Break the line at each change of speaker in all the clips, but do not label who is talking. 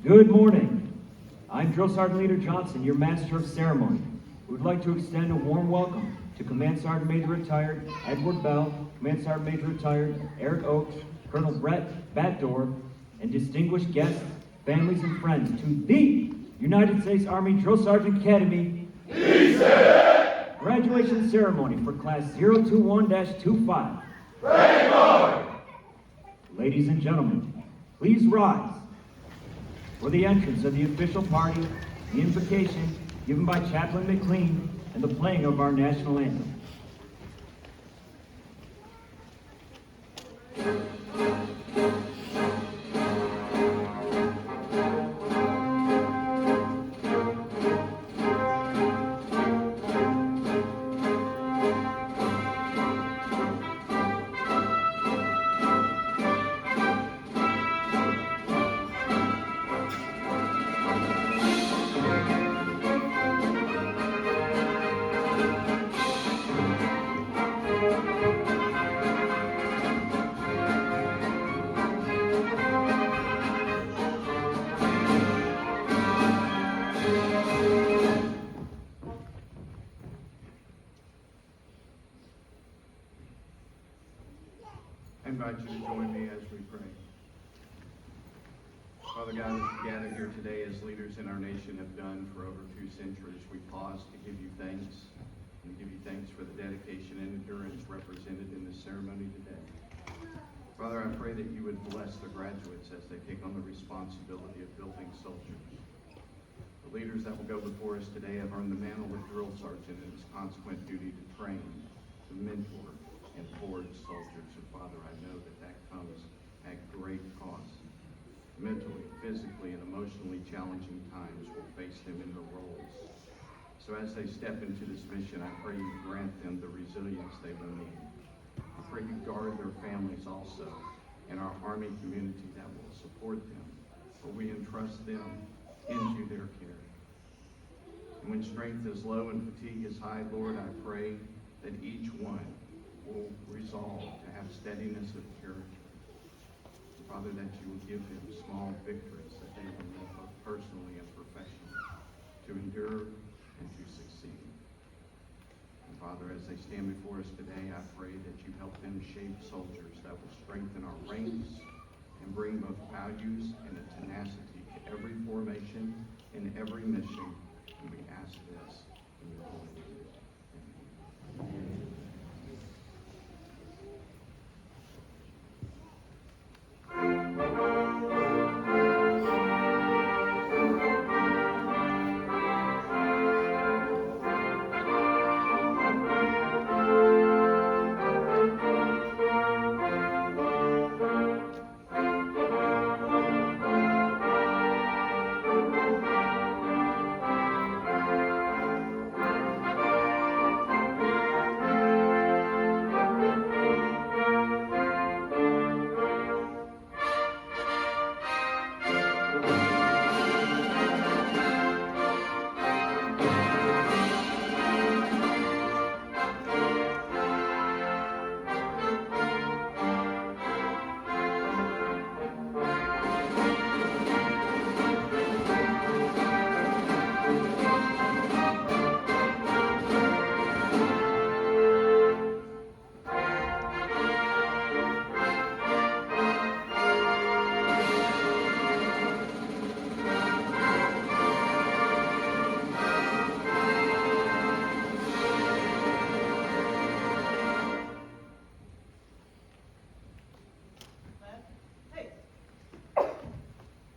Good morning. I'm Drill Sergeant Leader Johnson, your Master of Ceremony. We would like to extend a warm welcome to Command Sergeant Major Retired Edward Bell, Command Sergeant Major Retired Eric Oakes, Colonel Brett Batdorf, and distinguished guests, families, and friends to the United States Army Drill Sergeant Academy graduation ceremony for Class 021-25.
Vanguard!
Ladies and gentlemen, please rise for the entrance of the official party, the invocation given by Chaplain McLean, and the playing of our national anthem.
I invite you to join me as we pray. Father God, as we gather here today as leaders in our nation have done for over 2 centuries, we pause to give you thanks and give you thanks for the dedication and endurance represented in this ceremony today. Father, I pray that you would bless the graduates as they take on the responsibility of building soldiers. The leaders that will go before us today have earned the mantle of drill sergeant and its consequent duty to train, to mentor, and forge soldiers. And Father, I know that comes at great cost. Mentally, physically, and emotionally challenging times will face them in their roles. So as they step into this mission, I pray you grant them the resilience they will need. I pray you guard their families also, and our Army community that will support them, for we entrust them into their care. And when strength is low and fatigue is high, Lord, I pray that each one will resolve to have steadiness of character. Father, that you will give them small victories that they will live both personally and professionally to endure and to succeed. And Father, as they stand before us today, I pray that you help them shape soldiers that will strengthen our ranks and bring both values and a tenacity to every formation and every mission. And we ask this in your holy name. Amen.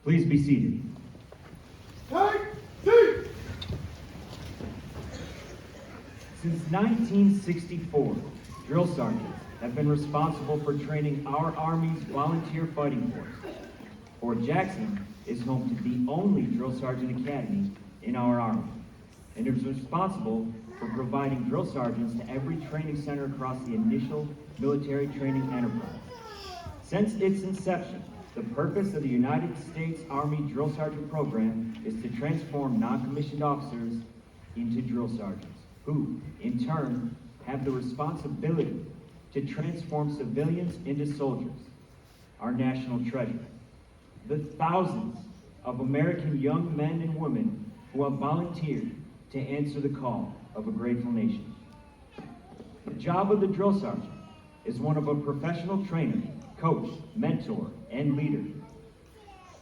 Please be seated. Since 1964, drill sergeants have been responsible for training our Army's volunteer fighting force. Fort Jackson is home to the only drill sergeant academy in our Army, and is responsible for providing drill sergeants to every training center across the initial military training enterprise. Since its inception, the purpose of the United States Army Drill Sergeant Program is to transform non-commissioned officers into drill sergeants, who, in turn, have the responsibility to transform civilians into soldiers, our national treasure. The thousands of American young men and women who have volunteered to answer the call of a grateful nation. The job of the drill sergeant is one of a professional trainer, coach, mentor, and leader.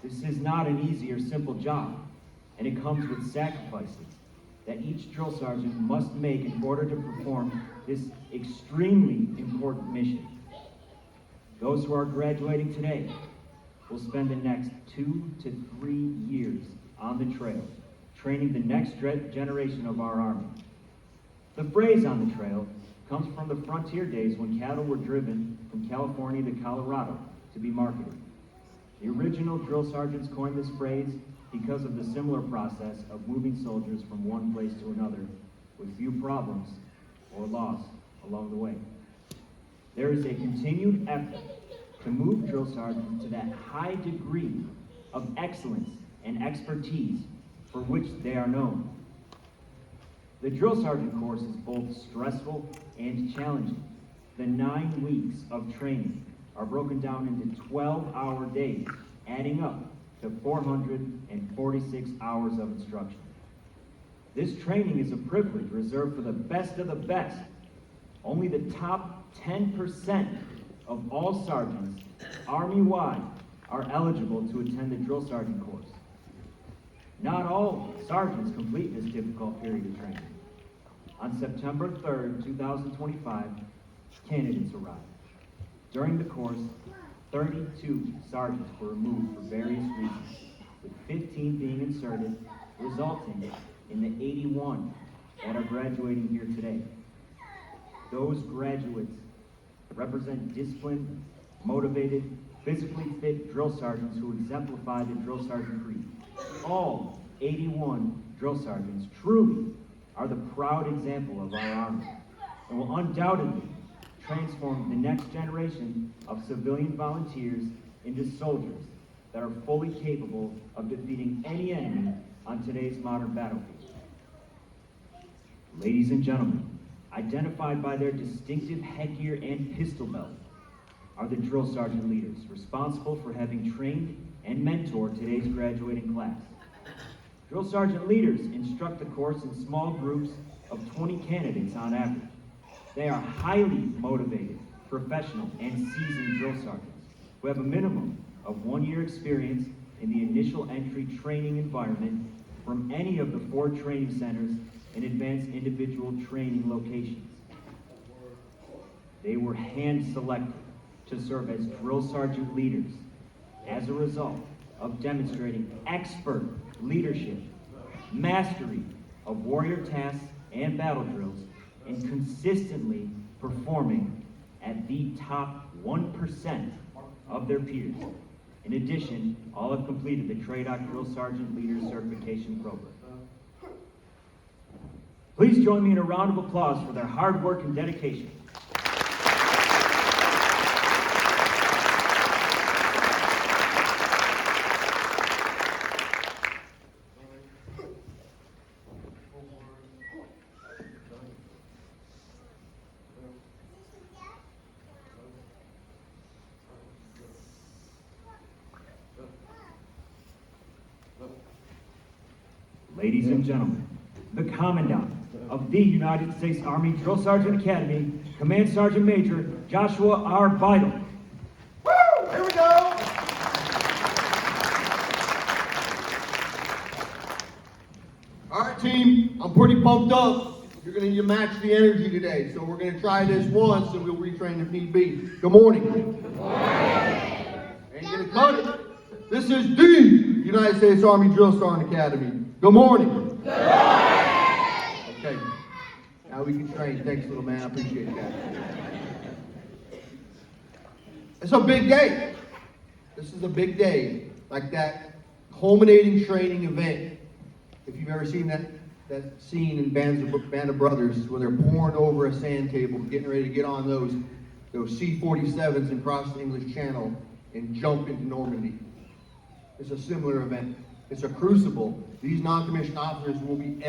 This is not an easy or simple job, and it comes with sacrifices that each drill sergeant must make in order to perform this extremely important mission. Those who are graduating today will spend the next 2 to 3 years on the trail, training the next generation of our Army. The phrase "on the trail" comes from the frontier days when cattle were driven from California to Colorado to be marketed. The original drill sergeants coined this phrase because of the similar process of moving soldiers from one place to another with few problems or loss along the way. There is a continued effort to move drill sergeants to that high degree of excellence and expertise for which they are known. The drill sergeant course is both stressful and challenging. The 9 weeks of training are broken down into 12-hour days, adding up to 446 hours of instruction. This training is a privilege reserved for the best of the best. Only the top 10% of all sergeants, Army-wide, are eligible to attend the drill sergeant course. Not all sergeants complete this difficult period of training. On September 3rd, 2025, candidates arrived. During the course, 32 sergeants were removed for various reasons, with 15 being inserted, resulting in the 81 that are graduating here today. Those graduates represent disciplined, motivated, physically fit drill sergeants who exemplify the drill sergeant creed. All 81 drill sergeants truly are the proud example of our Army and will undoubtedly transform the next generation of civilian volunteers into soldiers that are fully capable of defeating any enemy on today's modern battlefield. Ladies and gentlemen, identified by their distinctive headgear and pistol belt, are the drill sergeant leaders responsible for having trained and mentored today's graduating class. Drill sergeant leaders instruct the course in small groups of 20 candidates on average. They are highly motivated, professional, and seasoned drill sergeants who have a minimum of 1 year experience in the initial entry training environment from any of the 4 training centers and advanced individual training locations. They were hand-selected to serve as drill sergeant leaders as a result of demonstrating expert leadership, mastery of warrior tasks and battle drills, and consistently performing at the top 1% of their peers. In addition, all have completed the TRADOC Drill Sergeant Leaders Certification Program. Please join me in a round of applause for their hard work and dedication. Ladies and gentlemen, the Commandant of the United States Army Drill Sergeant Academy, Command Sergeant Major Joshua R. Beidel.
Woo! Here we go! All right, team, I'm pretty pumped up. You're going to match the energy today, so we're going to try this once and we'll retrain if need be. Good morning. Good morning. Ain't going to cut it. This is the United States Army Drill Sergeant Academy. Good morning. Good morning. Okay, now we can train. Thanks, little man. I appreciate that. It's a big day. This is a big day, like that culminating training event. If you've ever seen that scene in Band of Brothers where they're pouring over a sand table, getting ready to get on those C-47s and cross the English Channel and jump into Normandy. It's a similar event. It's a crucible. These non-commissioned officers will be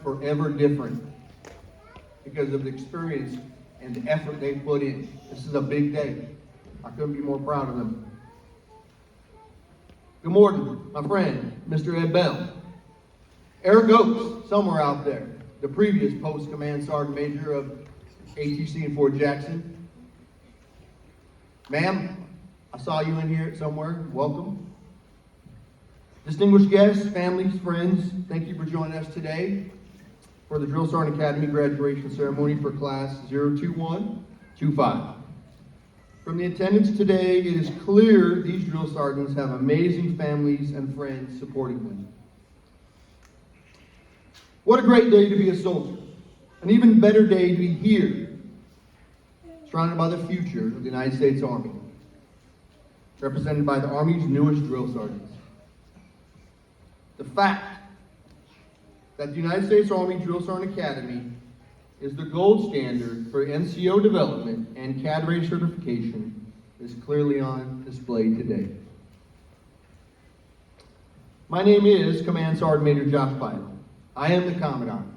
forever different because of the experience and the effort they put in. This is a big day. I couldn't be more proud of them. Good morning, my friend, Mr. Ed Bell. Eric Oakes, somewhere out there, the previous Post Command Sergeant Major of ATC in Fort Jackson. Ma'am, I saw you in here somewhere. Welcome. Distinguished guests, families, friends, thank you for joining us today for the Drill Sergeant Academy graduation ceremony for Class 02125. From the attendance today, it is clear these drill sergeants have amazing families and friends supporting them. What a great day to be a soldier. An even better day to be here, surrounded by the future of the United States Army, represented by the Army's newest drill sergeants. The fact that the United States Army Drill Sergeant Academy is the gold standard for NCO development and cadre certification is clearly on display today. My name is Command Sergeant Major Josh Pyle. I am the Commandant,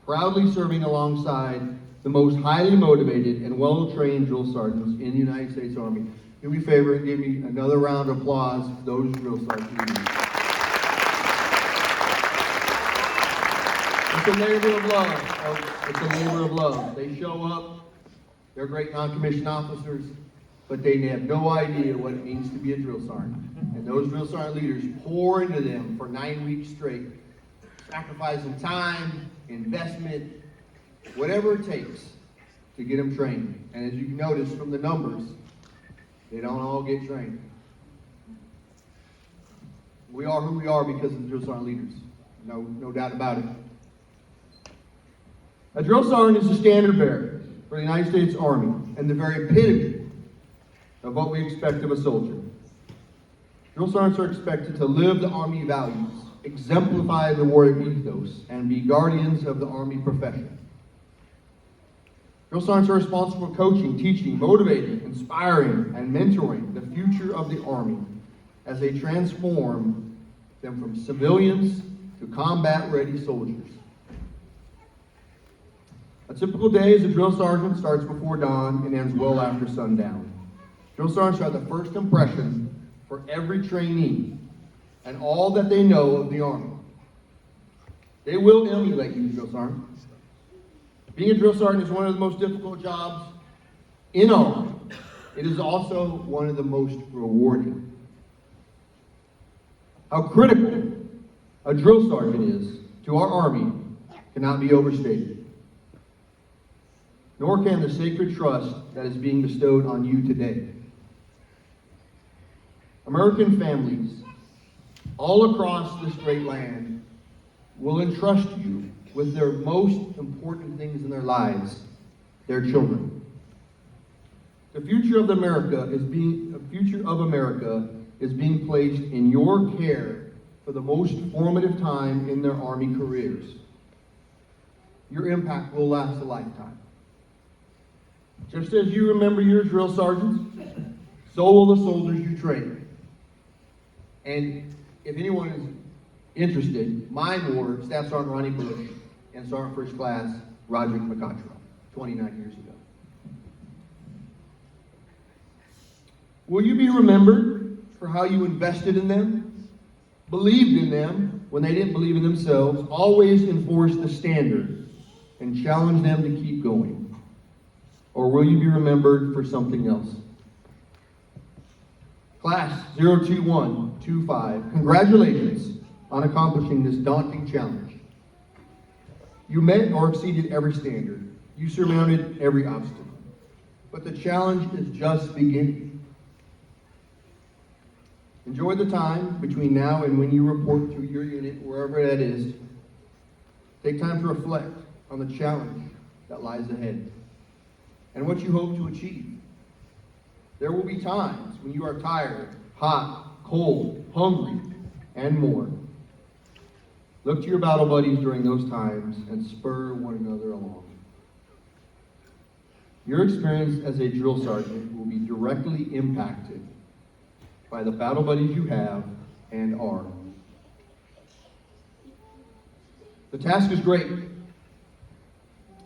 proudly serving alongside the most highly motivated and well-trained drill sergeants in the United States Army. Do me a favor and give me another round of applause for those drill sergeants. It's a labor of love, folks. It's a labor of love. They show up, they're great non-commissioned officers, but they have no idea what it means to be a drill sergeant. And those drill sergeant leaders pour into them for 9 weeks straight, sacrificing time, investment, whatever it takes to get them trained. And as you can notice from the numbers, they don't all get trained. We are who we are because of the drill sergeant leaders. No doubt about it. A drill sergeant is the standard bearer for the United States Army and the very epitome of what we expect of a soldier. Drill sergeants are expected to live the Army values, exemplify the warrior ethos, and be guardians of the Army profession. Drill sergeants are responsible for coaching, teaching, motivating, inspiring, and mentoring the future of the Army as they transform them from civilians to combat-ready soldiers. A typical day as a drill sergeant starts before dawn and ends well after sundown. Drill sergeants are the first impression for every trainee and all that they know of the Army. They will emulate you, drill sergeant. Being a drill sergeant is one of the most difficult jobs in our Army. It is also one of the most rewarding. How critical a drill sergeant is to our Army cannot be overstated. Nor can the sacred trust that is being bestowed on you today. American families all across this great land will entrust you with their most important things in their lives, their children. The future of America is being placed in your care for the most formative time in their Army careers. Your impact will last a lifetime. Just as you remember your drill sergeants, so will the soldiers you train. And if anyone is interested, mine were Staff Sergeant Ronnie Bush and Sergeant First Class Roderick McCottrell, 29 years ago. Will you be remembered for how you invested in them, believed in them when they didn't believe in themselves, always enforced the standard, and challenged them to keep going? Or will you be remembered for something else? Class 02125, congratulations on accomplishing this daunting challenge. You met or exceeded every standard. You surmounted every obstacle. But the challenge is just beginning. Enjoy the time between now and when you report to your unit, wherever that is. Take time to reflect on the challenge that lies ahead and what you hope to achieve. There will be times when you are tired, hot, cold, hungry, and more. Look to your battle buddies during those times and spur one another along. Your experience as a drill sergeant will be directly impacted by the battle buddies you have and are. The task is great.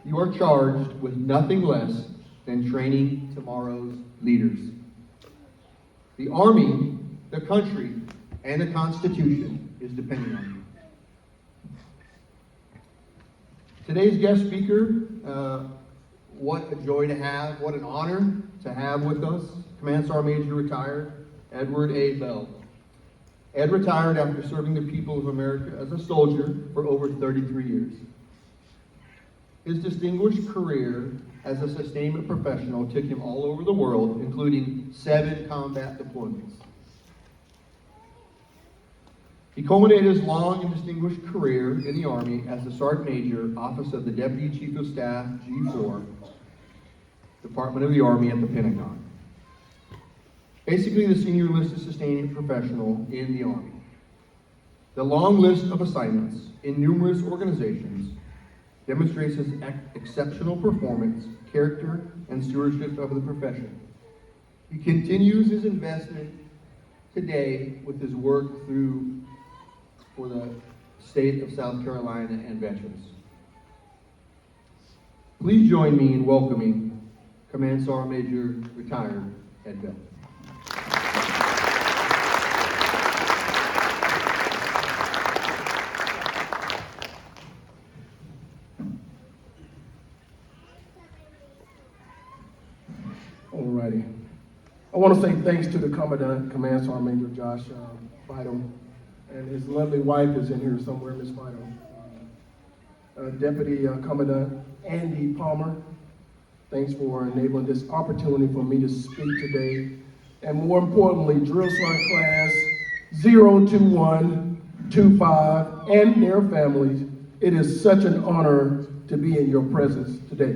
You are charged with nothing less than training tomorrow's leaders. The Army, the country, and the Constitution is depending on you. Today's guest speaker, what a joy to have, what an honor to have with us, Command Sergeant Major retired, Edward A. Bell. Ed retired after serving the people of America as a soldier for over 33 years. His distinguished career as a sustainment professional took him all over the world, including 7 combat deployments. He culminated his long and distinguished career in the Army as a Sergeant Major, Office of the Deputy Chief of Staff, G4, Department of the Army at the Pentagon. Basically, the senior enlisted sustainment professional in the Army. The long list of assignments in numerous organizations demonstrates his exceptional performance, character, and stewardship of the profession. He continues his investment today with his work for the state of South Carolina and veterans. Please join me in welcoming Command Sergeant Major retired Ed Bell.
Alrighty. I want to say thanks to the Commandant, Command Sergeant Major Josh Vital, and his lovely wife is in here somewhere, Miss Vital. Deputy Commandant Andy Palmer, thanks for enabling this opportunity for me to speak today. And more importantly, Drill Sergeant Class 02125 and their families, it is such an honor to be in your presence today.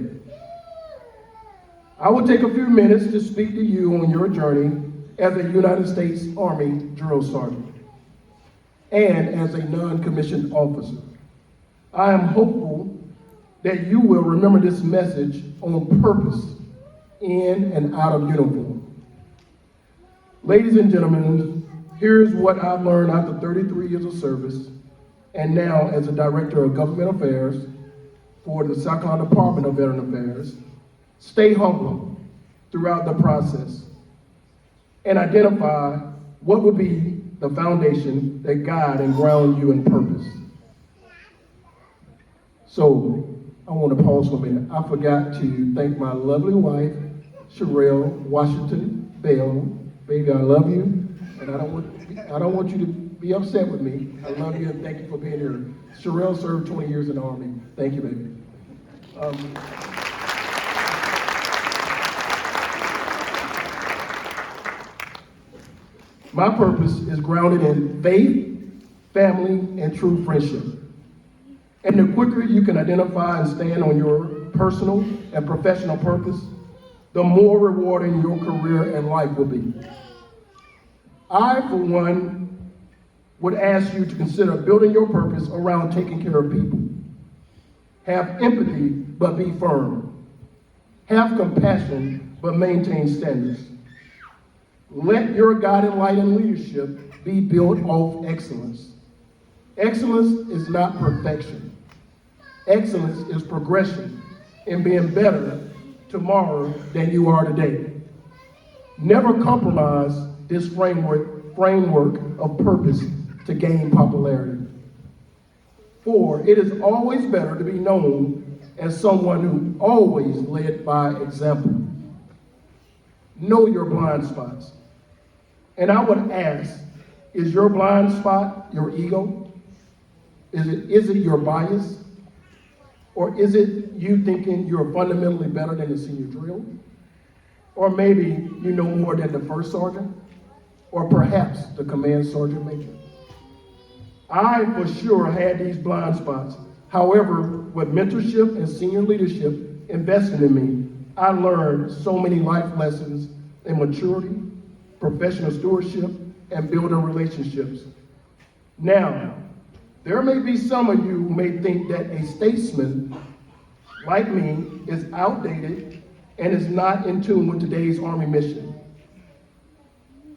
I will take a few minutes to speak to you on your journey as a United States Army Drill Sergeant and as a non-commissioned officer. I am hopeful that you will remember this message on purpose, in and out of uniform. Ladies and gentlemen, here's what I've learned after 33 years of service and now as a Director of Government Affairs for the South Carolina Department of Veteran Affairs. Stay humble throughout the process and identify what would be the foundation that guide and ground you in purpose. So I want to pause for a minute. I forgot to thank my lovely wife, Sherelle Washington Bell. Baby, I love you, and I don't want you to be upset with me. I love you and thank you for being here. Sherelle served 20 years in the Army. Thank you, baby. My purpose is grounded in faith, family, and true friendship. And the quicker you can identify and stand on your personal and professional purpose, the more rewarding your career and life will be. I, for one, would ask you to consider building your purpose around taking care of people. Have empathy, but be firm. Have compassion, but maintain standards. Let your guiding light and leadership be built off excellence. Excellence is not perfection. Excellence is progression in being better tomorrow than you are today. Never compromise this framework of purpose to gain popularity. For it is always better to be known as someone who always led by example. Know your blind spots. And I would ask, is your blind spot your ego? Is it your bias? Or is it you thinking you're fundamentally better than the senior drill? Or maybe you know more than the first sergeant? Or perhaps the command sergeant major? I for sure had these blind spots. However, with mentorship and senior leadership invested in me, I learned so many life lessons in maturity, professional stewardship, and building relationships. Now, there may be some of you who may think that a statesman like me is outdated and is not in tune with today's Army mission.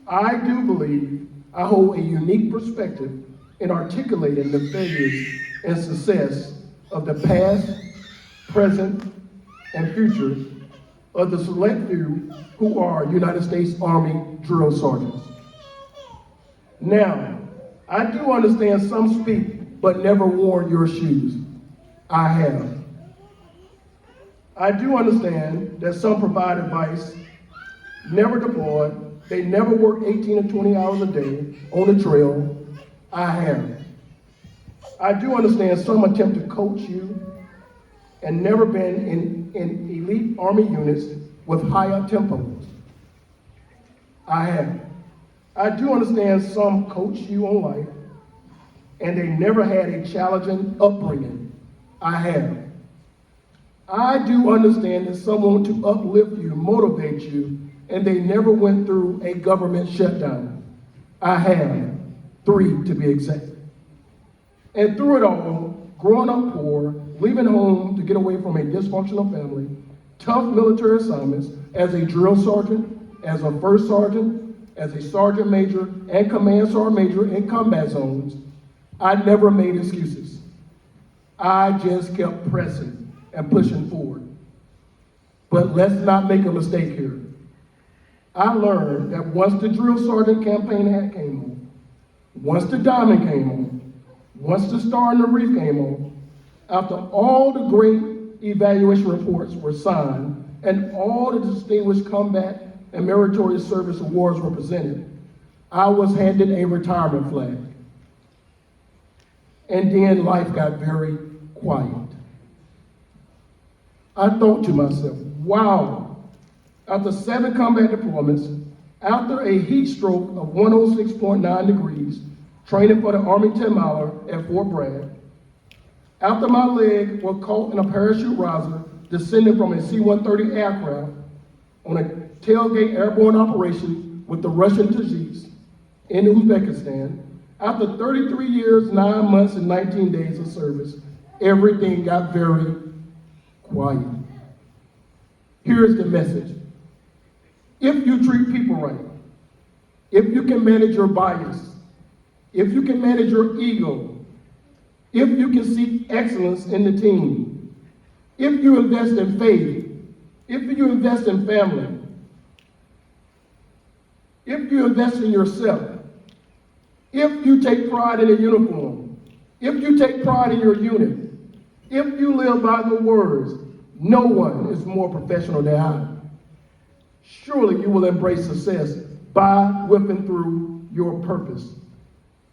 I do believe I hold a unique perspective in articulating the failures and success of the past, present, and future of the select few who are United States Army drill sergeants. Now, I do understand some speak, but never worn your shoes. I have. I do understand that some provide advice, never deployed, they never work 18 or 20 hours a day on the trail. I have. I do understand some attempt to coach you and never been in elite Army units with higher tempos. I have. I do understand some coach you on life and they never had a challenging upbringing. I have. I do understand that some want to uplift you, motivate you, and they never went through a government shutdown. I have. 3 to be exact. And through it all, growing up poor, leaving home to get away from a dysfunctional family, tough military assignments as a drill sergeant, as a first sergeant, as a sergeant major, and command sergeant major in combat zones, I never made excuses. I just kept pressing and pushing forward. But let's not make a mistake here. I learned that once the drill sergeant campaign hat came on, once the diamond came on, once the star and the reef came on, after all the great evaluation reports were signed and all the distinguished combat and meritorious service awards were presented, I was handed a retirement flag. And then life got very quiet. I thought to myself, wow, after 7 combat deployments, after a heat stroke of 106.9 degrees, training for the Army 10 miler at Fort Bragg, after my leg was caught in a parachute riser descending from a C-130 aircraft on a tailgate airborne operation with the Russian Tajiks in Uzbekistan, after 33 years, 9 months, and 19 days of service, everything got very quiet. Here's the message. If you treat people right, if you can manage your bias, if you can manage your ego, if you can seek excellence in the team, if you invest in faith, if you invest in family, if you invest in yourself, if you take pride in a uniform, if you take pride in your unit, if you live by the words, no one is more professional than I, surely you will embrace success by whipping through your purpose.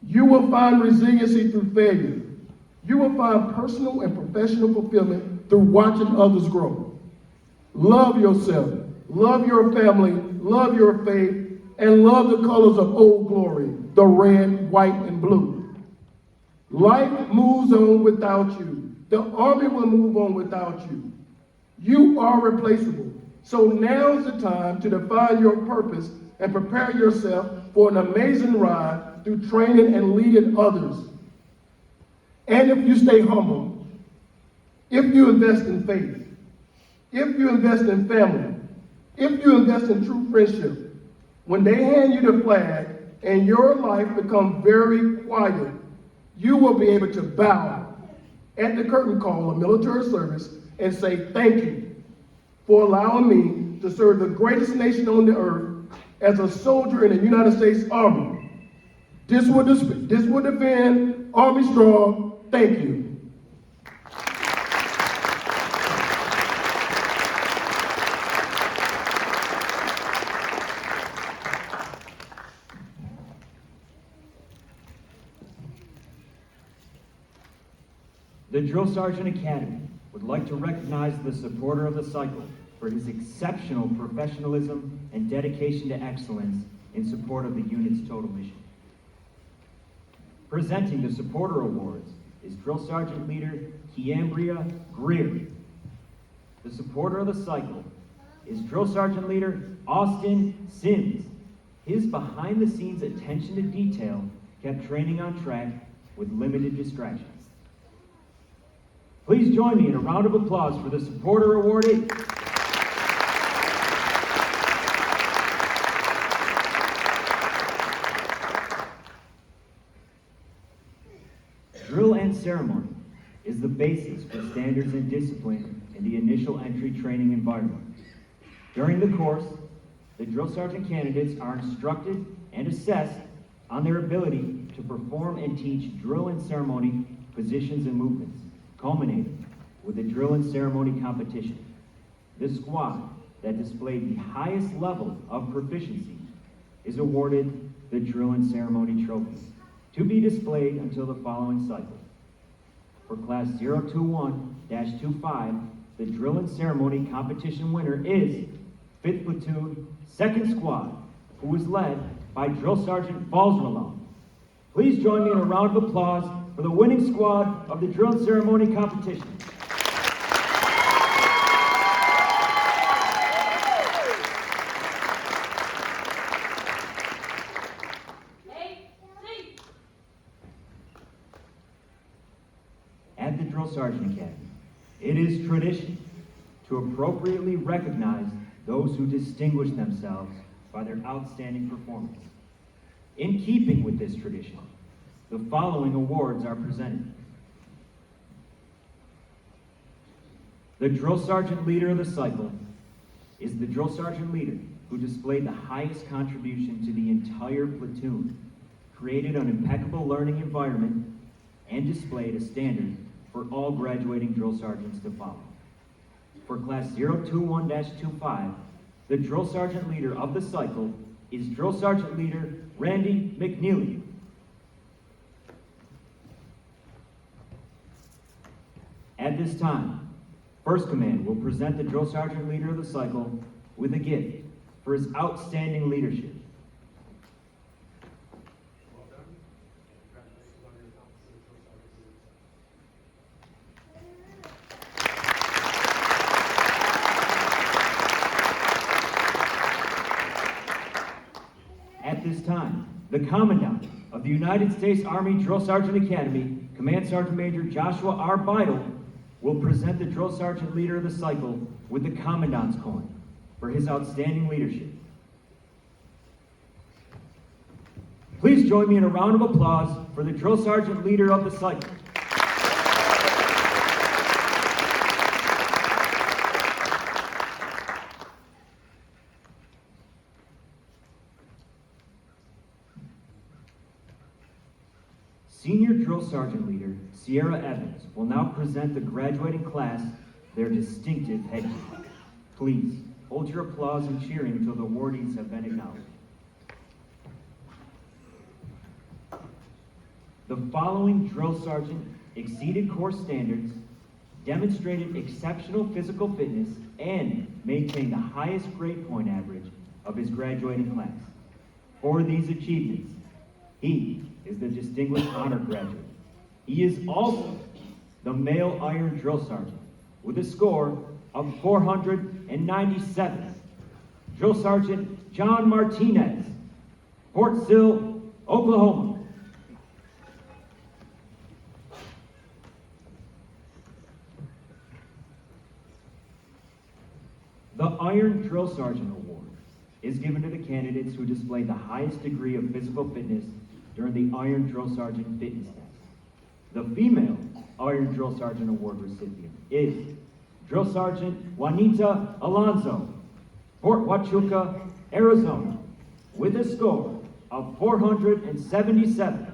You will find resiliency through failure. You will find personal and professional fulfillment through watching others grow. Love yourself, love your family, love your faith, and love the colors of Old Glory, the red, white, and blue. Life moves on without you. The Army will move on without you. You are replaceable. So now's the time to define your purpose and prepare yourself for an amazing ride through training and leading others. And if you stay humble, if you invest in faith, if you invest in family, if you invest in true friendship, when they hand you the flag and your life becomes very quiet, you will be able to bow at the curtain call of military service and say thank you for allowing me to serve the greatest nation on the earth as a soldier in the United States Army. This will defend Army strong. Thank you.
The Drill Sergeant Academy would like to recognize the supporter of the cycle for his exceptional professionalism and dedication to excellence in support of the unit's total mission. Presenting the supporter awards is Drill Sergeant Leader Kiambria Greer. The supporter of the cycle is Drill Sergeant Leader Austin Sims. His behind-the-scenes attention to detail kept training on track with limited distractions. Please join me in a round of applause for the supporter awardee. Drill and ceremony is the basis for standards and discipline in the initial entry training environment. During the course, the drill sergeant candidates are instructed and assessed on their ability to perform and teach drill and ceremony positions and movements, culminating with the drill and ceremony competition. The squad that displayed the highest level of proficiency is awarded the drill and ceremony trophy, to be displayed until the following cycle. For Class 021-25, the drill and ceremony competition winner is 5th Platoon, 2nd Squad, who is led by Drill Sergeant Balsralon. Please join me in a round of applause for the winning squad of the drill and ceremony competition. At the Drill Sergeant Academy, it is tradition to appropriately recognize those who distinguish themselves by their outstanding performance. In keeping with this tradition, the following awards are presented. The Drill Sergeant Leader of the Cycle is the Drill Sergeant Leader who displayed the highest contribution to the entire platoon, created an impeccable learning environment, and displayed a standard for all graduating drill sergeants to follow. For Class 021-25, the Drill Sergeant Leader of the Cycle is Drill Sergeant Leader Randy McNeely. At this time, First Command will present the Drill Sergeant Leader of the Cycle with a gift for his outstanding leadership. At this time, the Commandant of the United States Army Drill Sergeant Academy, Command Sergeant Major Joshua R. Beidel, will present the Drill Sergeant Leader of the Cycle with the Commandant's coin for his outstanding leadership. Please join me in a round of applause for the Drill Sergeant Leader of the Cycle. Senior Drill Sergeant Leader Sierra Evans will now present the graduating class their distinctive headgear. Please hold your applause and cheering until the awardees have been acknowledged. The following drill sergeant exceeded course standards, demonstrated exceptional physical fitness, and maintained the highest grade point average of his graduating class. For these achievements, he is the Distinguished Honor Graduate. He is also the Male Iron Drill Sergeant with a score of 497. Drill Sergeant John Martinez, Fort Sill, Oklahoma. The Iron Drill Sergeant Award is given to the candidates who displayed the highest degree of physical fitness during the Iron Drill Sergeant Fitness Test. The female Iron Drill Sergeant Award recipient is Drill Sergeant Juanita Alonso, Fort Huachuca, Arizona, with a score of 477.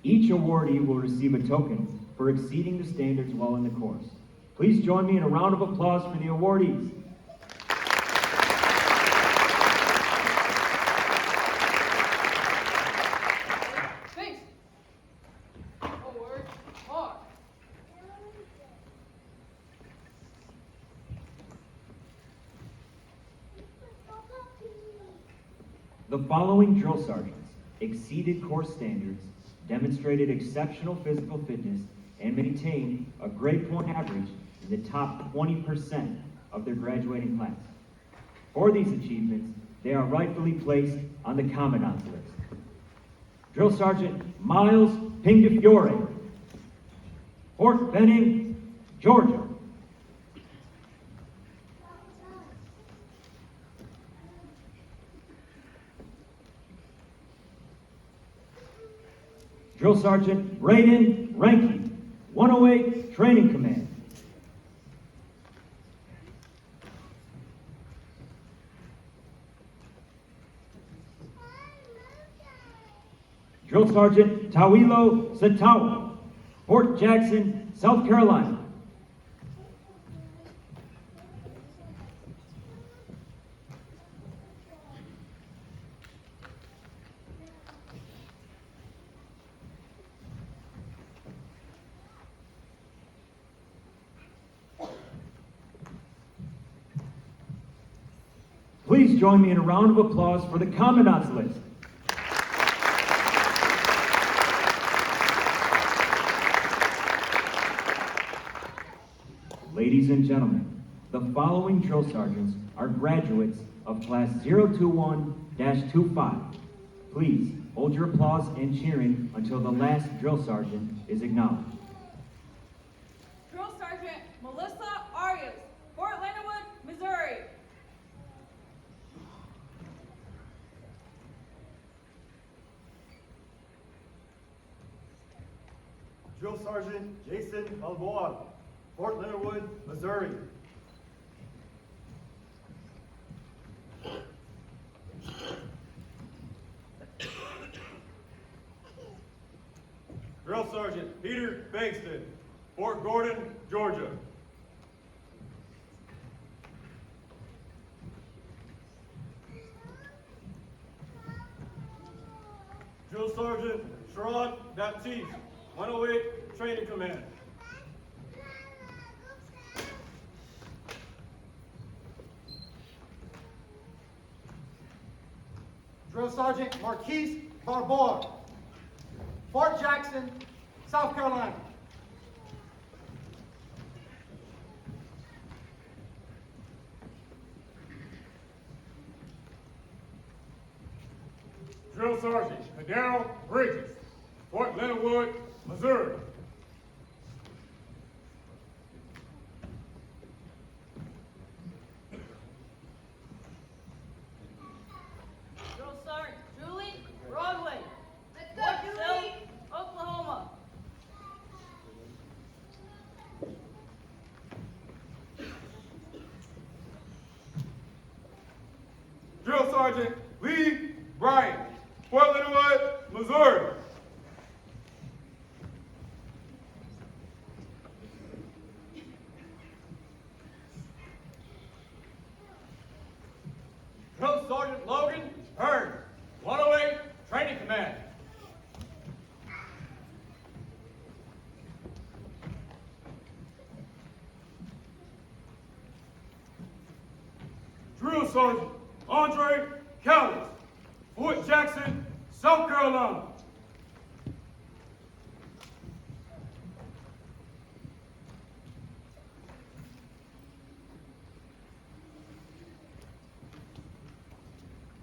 Each awardee will receive a token for exceeding the standards while in the course. Please join me in a round of applause for the awardees.
Thanks. Award are
The following drill sergeants exceeded course standards, demonstrated exceptional physical fitness, and maintained a grade point average in the top 20% of their graduating class. For these achievements, they are rightfully placed on the Commandant's list. Drill Sergeant Miles Pingafiore, Fort Benning, Georgia. Drill Sergeant Braden Ranky, 108 Training Command. Drill Sergeant Tawilo Satawa, Fort Jackson, South Carolina. Please join me in a round of applause for the Commandant's list. Ladies and gentlemen, the following drill sergeants are graduates of Class 021-25. Please hold your applause and cheering until the last drill sergeant is acknowledged.
Drill Sergeant Melissa Arias, Fort Leonard Wood, Missouri.
Drill Sergeant Jason Balboa, Fort Leonard Wood, Missouri. Drill Sergeant Peter Bankston, Fort Gordon, Georgia. Drill Sergeant Sherrod Baptiste, 108 Training Command.
Drill Sergeant Marquise Barbour, Fort Jackson, South Carolina.
Drill Sergeant Cadero Bridges, Fort Leonard Wood, Missouri.
Drill Sergeant Julie Broadway, Fort Sill, Oklahoma.
Drill Sergeant Lee Bryant, Fort Leonard Wood, Missouri. Drill Sergeant Logan Hearn, 108 Training Command. Drill Sergeant Andre Callis, Fort Jackson, South Carolina.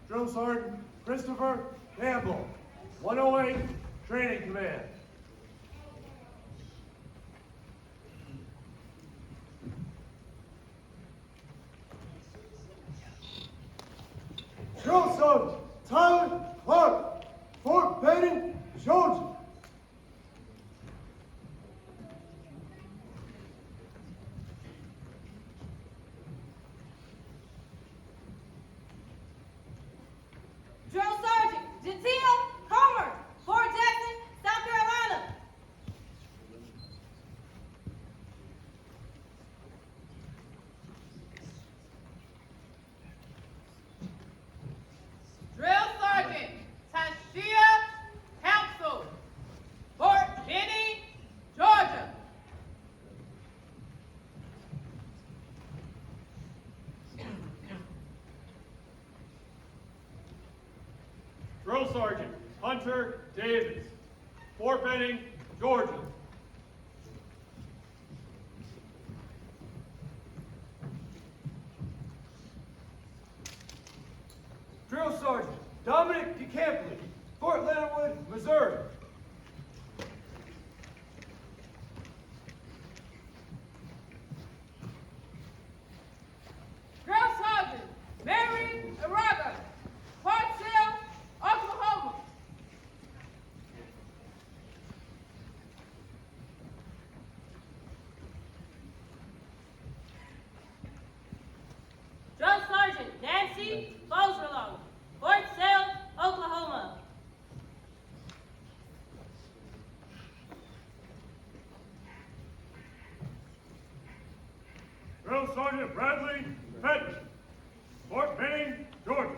Drill Sergeant Christopher Campbell, 108 Training Command. Drill Sergeant Tyler Clark, Fort Benning, Georgia.
Drill Sergeant Gentil Comer, Fort Jackson, South Carolina. Drill Sergeant Tashia Council, Fort Benning, Georgia.
Drill Sergeant Hunter Davis, Fort Benning, Georgia. Drill Sergeant Dominic DeCampley, Fort Leonard Wood, Missouri.
Drill Sergeant Mary Araga, Fort Sill, Oklahoma. Bozersloe, Fort Sill, Oklahoma.
Drill Sergeant Bradley Fenton, Fort Benning, Georgia.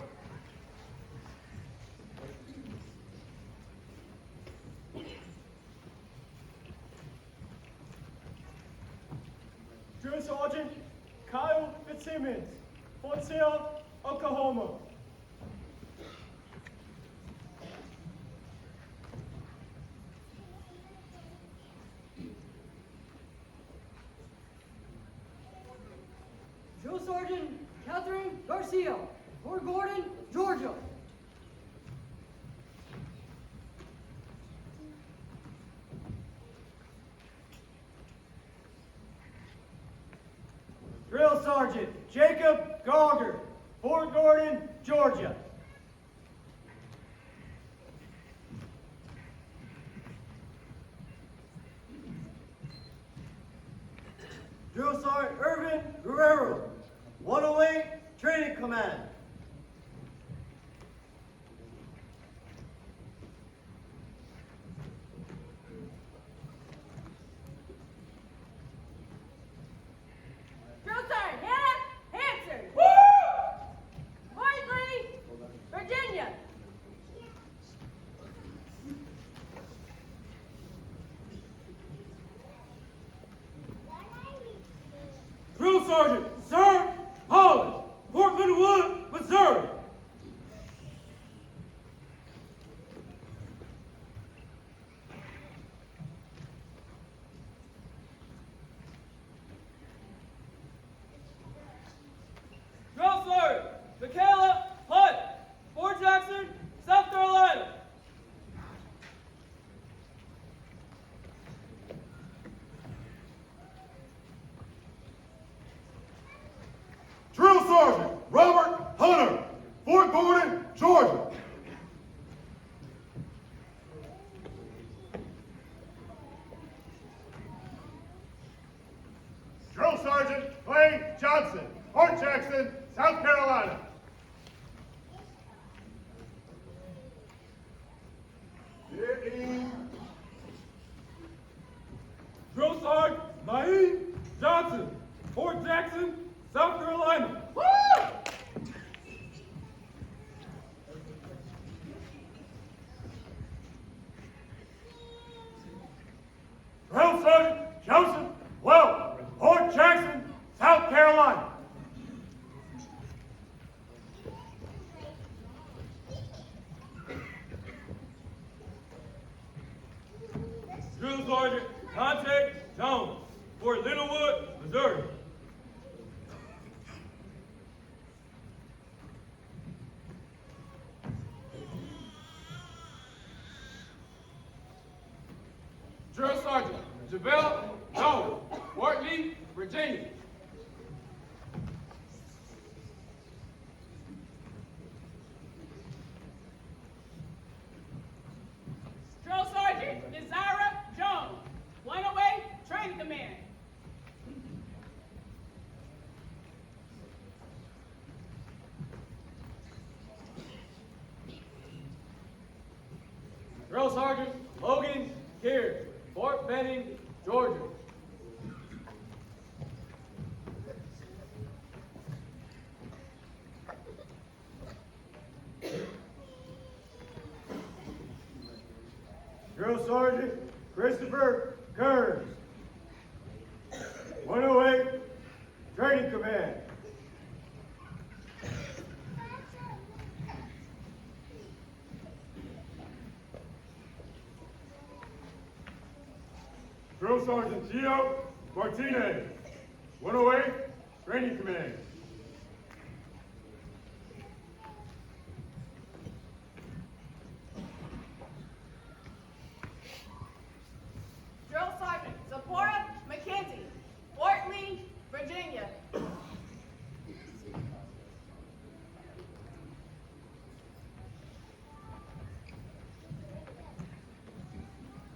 Drill Sergeant Kyle Fitzsimmons, Fort Sill, Oklahoma.
Drill Sergeant Catherine Garcia, Fort Gordon, Georgia.
Drill Sergeant Jacob Gauger, Fort Gordon, Georgia. Drill Sergeant Irvin Guerrero, 108 Training Command.
Drill Sergeant Hannah Hanson, Fort Lee, Virginia.
Drill Sergeant Sir Holland, Fort Linwood, Missouri.
Drill Sergeant Michaela Hunt, Fort Jackson, South Carolina.
Drill Sergeant Robert Hunter, Fort Gordon, Georgia. Drill Sergeant Clay Johnson, Fort Jackson, South Carolina. Drill Sergeant Maine Johnson, Fort Jackson, South Carolina. Drill Sergeant Joseph Wells, Fort Jackson, South Carolina. Drill Sergeant Conte Jones, Fort Littlewood, Missouri. Drill Sergeant Javelle Jones, Fort Lee, Virginia.
Drill Sergeant Desira Jones, 108 Training Command.
Drill Sergeant Logan Keir, Fort Benning, Georgia. Drill Sergeant Christopher Kearns, 108 Training Command. Drill Sergeant Gio Martinez, 108 Training Command.
Drill Sergeant Zipporah McKenzie, Fort Lee, Virginia.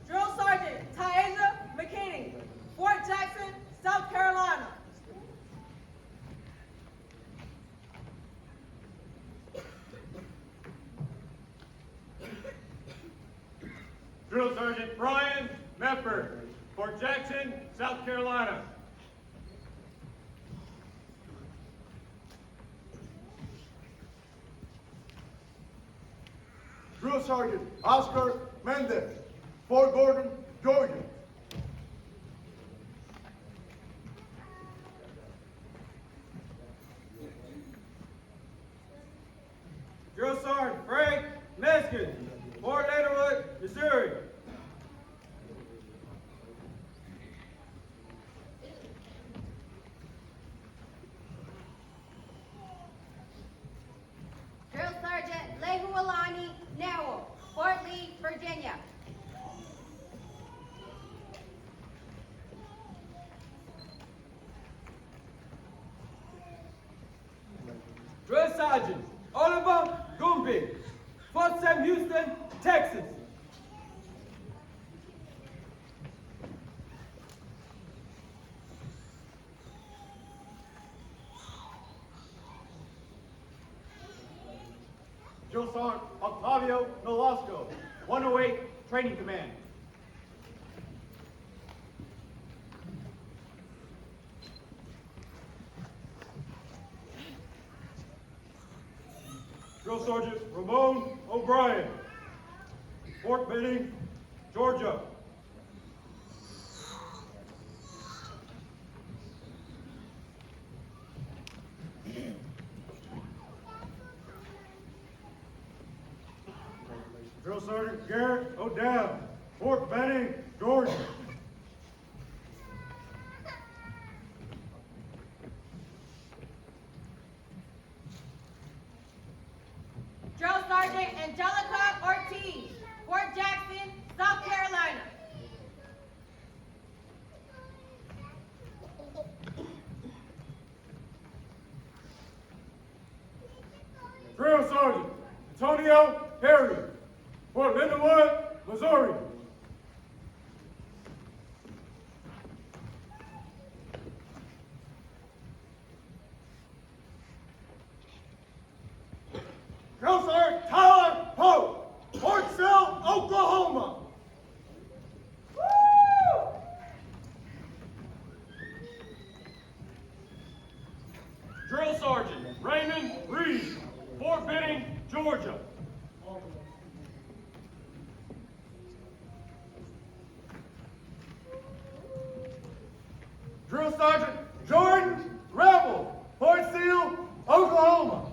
Drill Sergeant Tyaza McKinney, Fort Jackson, South Carolina.
Drill Sergeant Brian Mepper, Fort Jackson, South Carolina.
Drill Sergeant Oscar Mendez, Fort Gordon, Georgia. Drill Sergeant Frank Meskin, Fort Leonard, Missouri.
Drill Sergeant Lehualani Newell, Fort Lee, Virginia.
Drill Sergeant Oliver Gumby, Fort Sam Houston, Texas. Drill Sergeant Octavio Nolasco, 108 Training Command. Drill Sergeant Ramon O'Brien, Fort Benning, Georgia. Drill Sergeant Garrett O'Dowd, Fort Benning, Georgia.
Drill Sergeant Angelica Ortiz, Fort Jackson, South Carolina.
Drill Sergeant Antonio Perry, Fort Lindenwood, Missouri. Drill Sergeant Tyler Pope, Fort Sill, Oklahoma. Drill Sergeant Raymond Reed, Fort Benning, Georgia. Drill Sergeant Jordan Rebel, Fort Sill, Oklahoma.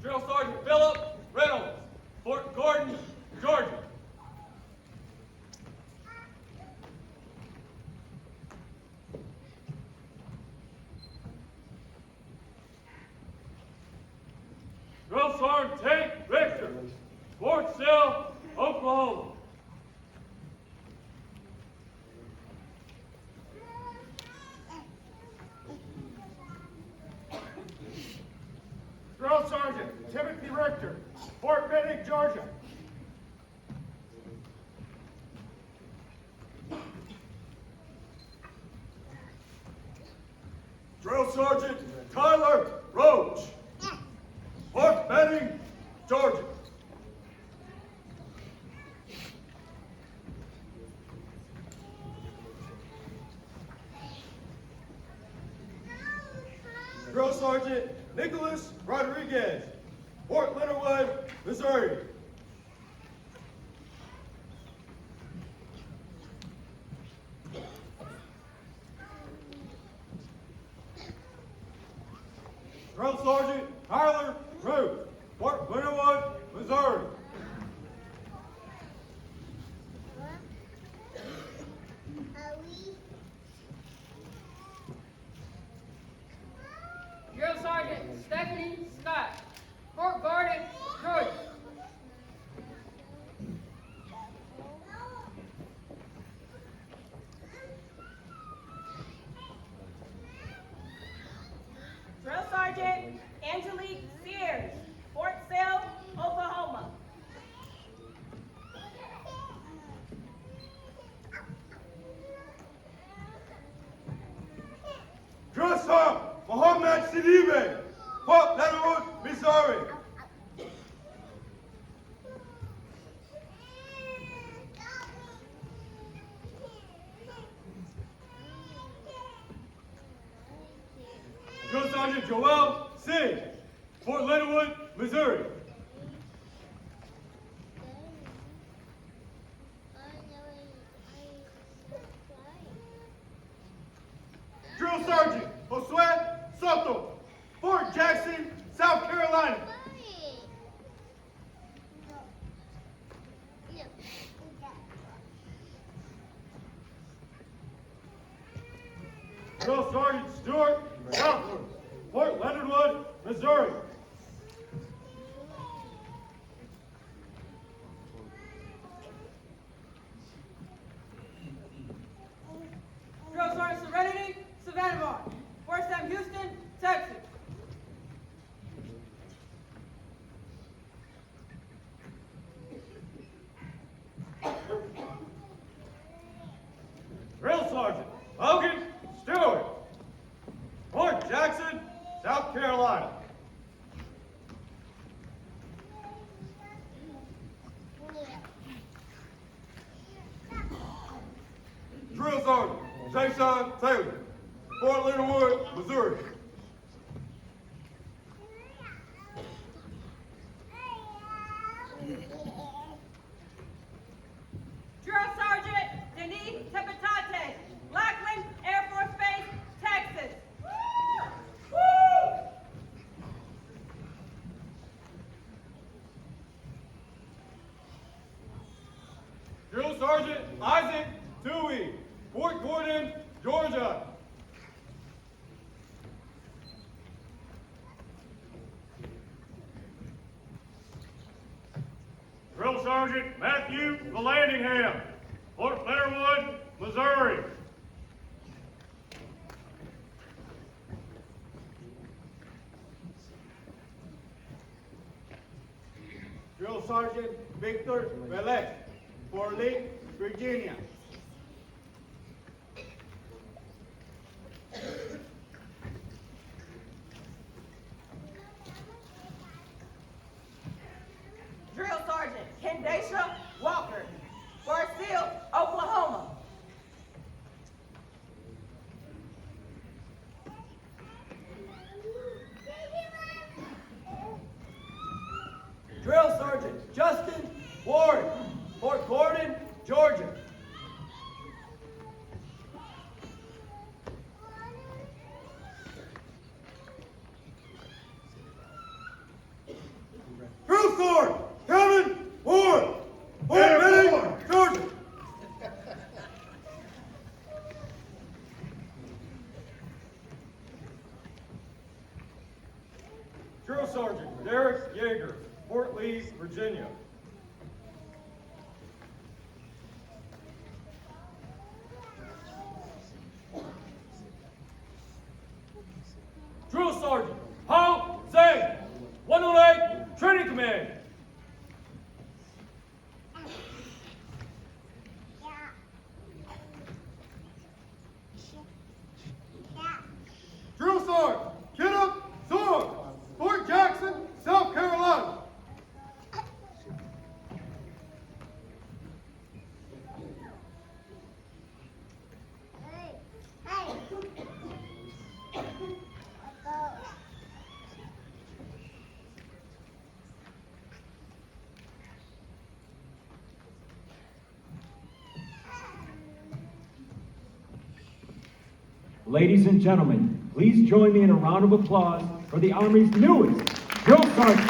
Drill Sergeant Philip Reynolds, Fort Gordon, Georgia. Drill Sergeant Tate Richter, Fort Sill, Oklahoma. Drill Sergeant Timothy Richter, Fort Benning, Georgia. Drill Sergeant Tyler Roach, Fort Benning, Georgia. Drill Sergeant Nicholas Rodriguez, Fort Leonard Wood, Missouri. Drill Sergeant Tyler Root, Fort Leonard Wood, Missouri.
Drill Sergeant Stephanie Scott, Fort Gordon, Georgia. Drill Sergeant Angelique Sears, Fort Sill, Oklahoma.
Sidibe, Fort Leonard Wood, Missouri. Drill Sergeant Joel Singh, Fort Leonard Wood, Missouri. Drill Sergeant Josue Soto, Fort Jackson, South Carolina. Drill Sergeant Stuart Southworth, Fort Leonard Wood, Missouri.
Drill Sergeant Serenity Savannah, Fort Sam Houston, Texas.
Drill Sergeant Logan Stewart, Fort Jackson, South Carolina. Drill Sergeant Jason Taylor, Fort Leonard Wood, Missouri.
Drill Sergeant Denise Tepetate, Lackland Air Force Base, Texas.
Drill Sergeant Isaac Dewey, Fort Gordon, Georgia. Drill Sergeant Matthew Vallandingham, Fort Leonard Wood, Missouri.
Drill Sergeant Victor Velez, Fort Lee, Virginia.
Drill Sergeant Kendasha Walker, Fort Sill, Oklahoma.
Drill Sergeant Justin Ward, Fort Gordon, Georgia.
Drill Sergeant Kevin Ward, Fort Benning, Georgia. Drill Sergeant Derek Yeager, Fort Lee, Virginia. Drill Sergeant Hao Zhang, 108 Training Command. Drill Sergeant Kenneth Zorn, Fort Jackson, South Carolina.
Ladies and gentlemen, please join me in a round of applause for the Army's newest drill sergeant.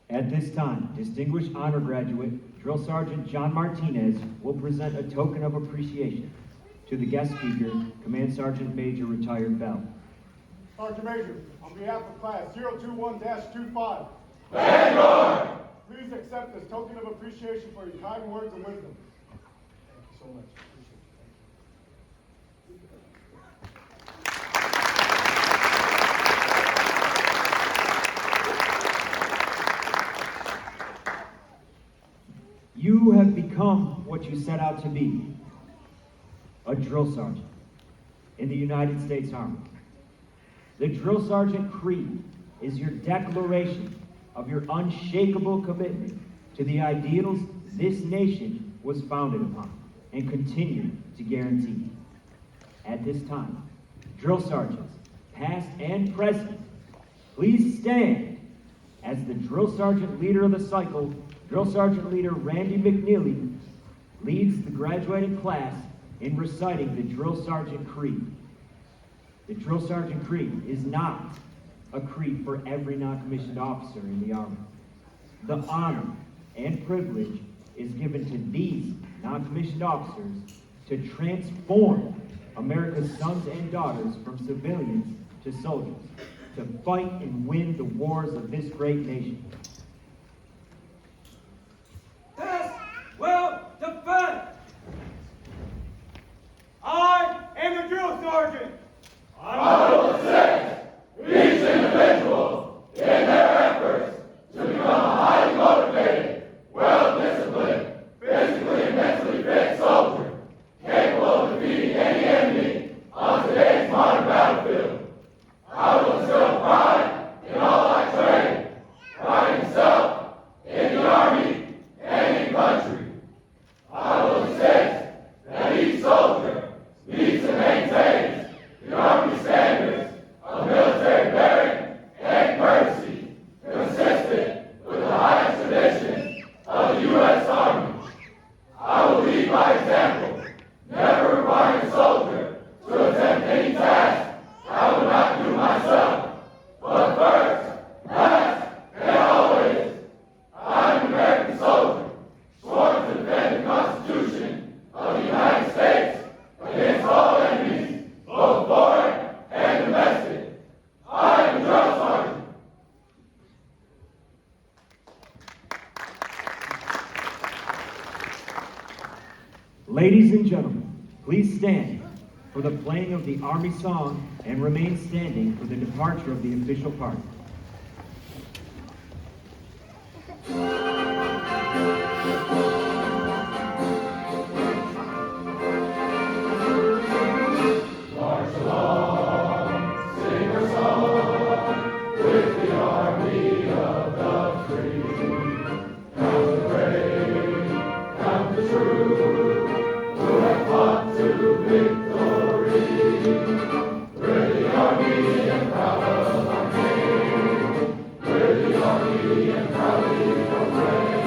At this time, distinguished honor graduate, Drill Sergeant John Martinez will present a token of appreciation to the guest speaker, Command Sergeant Major Retired Bell.
Sergeant Major, on behalf of Class 021-25, Vanguard! Please accept this token of appreciation for your kind words and wisdom. Thank you so much. Appreciate it.
You have become what you set out to be, a drill sergeant in the United States Army. The drill sergeant creed is your declaration of your unshakable commitment to the ideals this nation was founded upon and continue to guarantee. At this time, drill sergeants, past and present, please stand as the drill sergeant leader of the cycle, Drill Sergeant Leader Randy McNeely, leads the graduating class in reciting the Drill Sergeant Creed. The Drill Sergeant Creed is not a creed for every non-commissioned officer in the Army. The honor and privilege is given to these non-commissioned officers to transform America's sons and daughters from civilians to soldiers, to fight and win the wars of this great nation.
Test well defined. I am a drill sergeant.
I will assist each individual in their efforts to become a highly motivated, well-disciplined, physically and mentally fit soldier, capable of defeating any enemy on today's modern battlefield. I will instill pride in all I train, pride in self, in the Army, and in country. I will insist that each soldier needs to maintain the Army standards of military bearing and courtesy, consistent with the highest traditions of the U.S. Army. I will lead by example, never requiring a soldier to attempt any task I would not do myself. But first, last, and always, I am an American soldier, sworn to defend the Constitution of the United States against all enemies, both foreign and domestic. I am a drill sergeant.
Ladies and gentlemen, please stand for the playing of the Army song and remain standing for the departure of the official party.
March along, sing a song with the army of the free. Count the brave, count the true, who have fought to victory. We're the army and proud of our name. We're the army and proudly proclaim.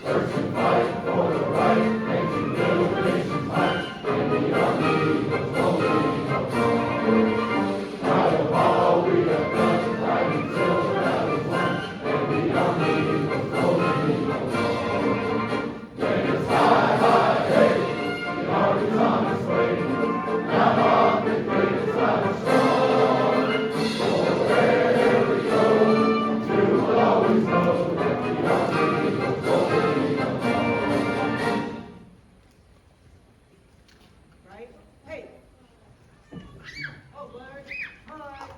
First to fight for the right and to build the nation's might. And the army was holding up strong. Proud of all we have done, fighting till the battle's won. And the army was holding up strong. When it's high, high, hey, the army's on its way. Now off the greatest battle strong. For wherever we go, you will always know that the army was holding up strong.
Right? Hey. Oh, Larry. Hi.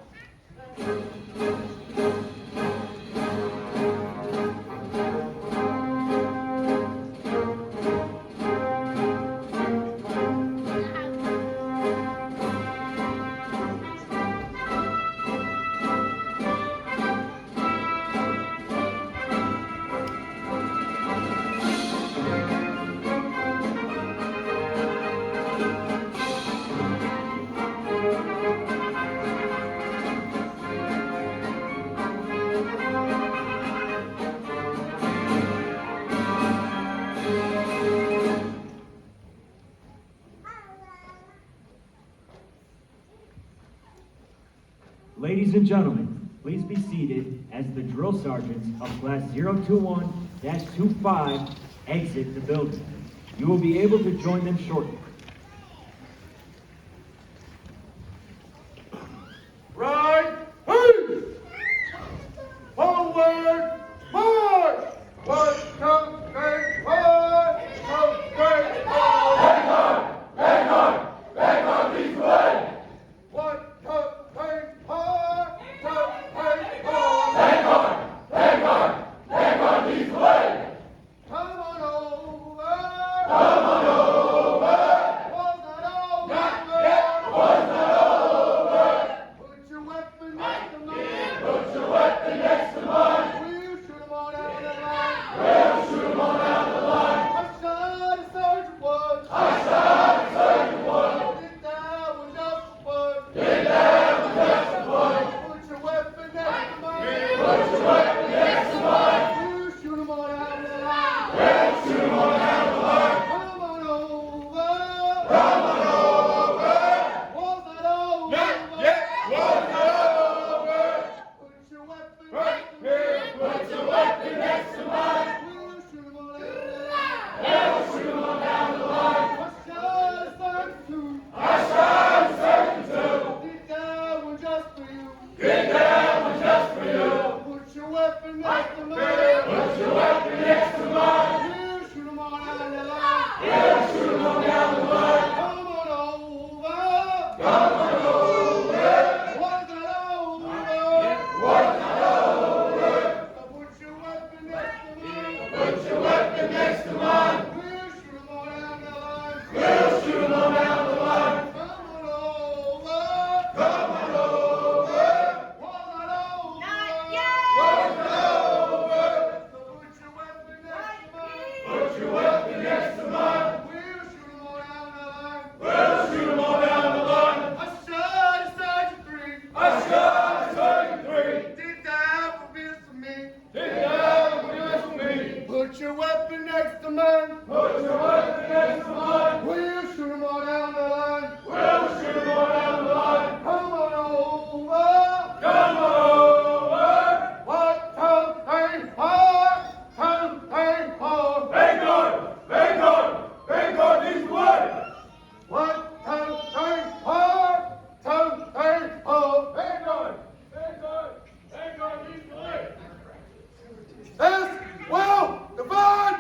Ladies and gentlemen, please be seated as the drill sergeants of Class 021-25 exit the building. You will be able to join them shortly.
Right, hey! Forward, march! What comes straight forward, comes straight forward!
Vanguard, leads the way.
What comes straight forward, comes straight forward!
Vanguard, leads the way.
Come on,
against the line.
We'll shoot 'em all down the line.
I shot a Sergeant 3.
I shot a Sergeant 3.
Did die for this for me.
Did die for this for me.
Put your weapon next to mine.
Put your weapon next to mine.
We'll shoot 'em all down the line.
We'll shoot 'em all down the line.
Come on over.
Come on over.
What town ain't hard? Town ain't hard.
Vanguard! Vanguard! Vanguard needs blood!
What town ain't hard? Town ain't hard.
Vanguard! Vanguard! Vanguard needs blood!
This will divide.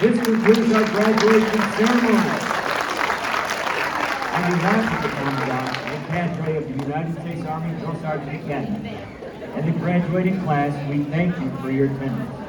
This concludes our graduation ceremony. On behalf of the Commandant and Cadre of the United States Army Drill Sergeant Academy and the graduating class, we thank you for your attendance.